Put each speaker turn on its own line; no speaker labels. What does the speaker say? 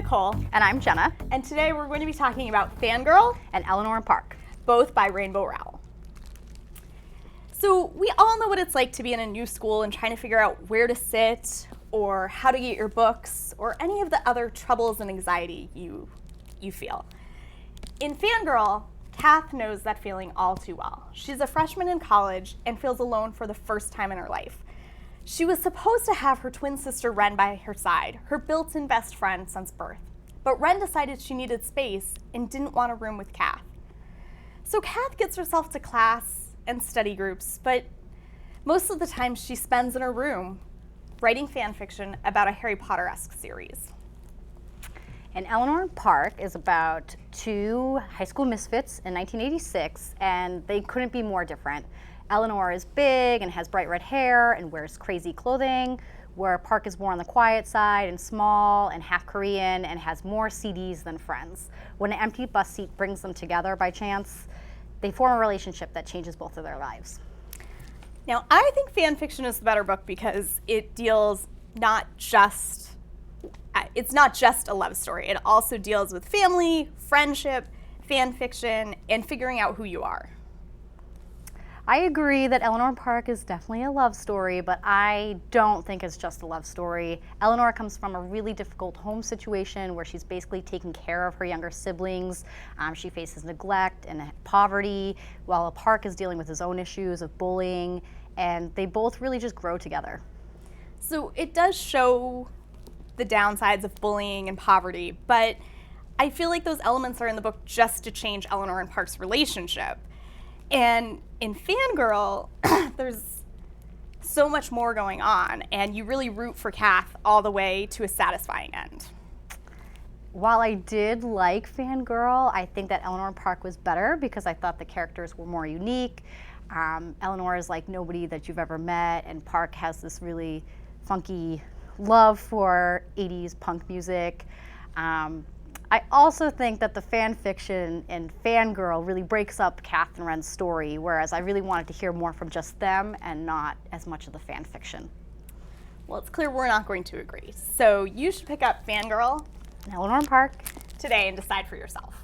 Nicole.
And I'm Jenna.
And today we're going to be talking about Fangirl
And Eleanor and Park.
both by Rainbow Rowell. So we all know what it's like to be in a new school and trying to figure out where to sit or how to get your books or any of the other troubles and anxiety you feel. In Fangirl, Kath knows that feeling all too well. She's a freshman in college and feels alone for the first time in her life. She was supposed to have her twin sister Ren by her side, her built-in best friend since birth. But Ren decided she needed space and didn't want a room with Kath. So Kath gets herself to class and study groups, but most of the time she spends in her room writing fan fiction about a Harry Potter-esque series.
And Eleanor and Park is about two high school misfits in 1986, and they couldn't be more different. Eleanor is big and has bright red hair and wears crazy clothing, where Park is more on the quiet side and small and half Korean and has more CDs than friends. When an empty bus seat brings them together by chance, they form a relationship that changes both of their lives.
Now, I think fan fiction is the better book because it deals it's not just a love story. It also deals with family, friendship, fan fiction, and figuring out who you are.
I agree that Eleanor and Park is definitely a love story, but I don't think it's just a love story. Eleanor comes from a really difficult home situation where she's basically taking care of her younger siblings. She faces neglect and poverty, while Park is dealing with his own issues of bullying, and they both really just grow together.
So it does show the downsides of bullying and poverty, but I feel like those elements are in the book just to change Eleanor and Park's relationship. And in Fangirl, there's so much more going on, and you really root for Kath all the way to a satisfying end.
While I did like Fangirl, I think that Eleanor and Park was better because I thought the characters were more unique. Eleanor is like nobody that you've ever met, and Park has this really funky love for 80s punk music. I also think that the fan fiction in Fangirl really breaks up Kath and Ren's story, whereas I really wanted to hear more from just them and not as much of the fan fiction.
Well, it's clear we're not going to agree. So you should pick up Fangirl
And Eleanor and Park
today and decide for yourself.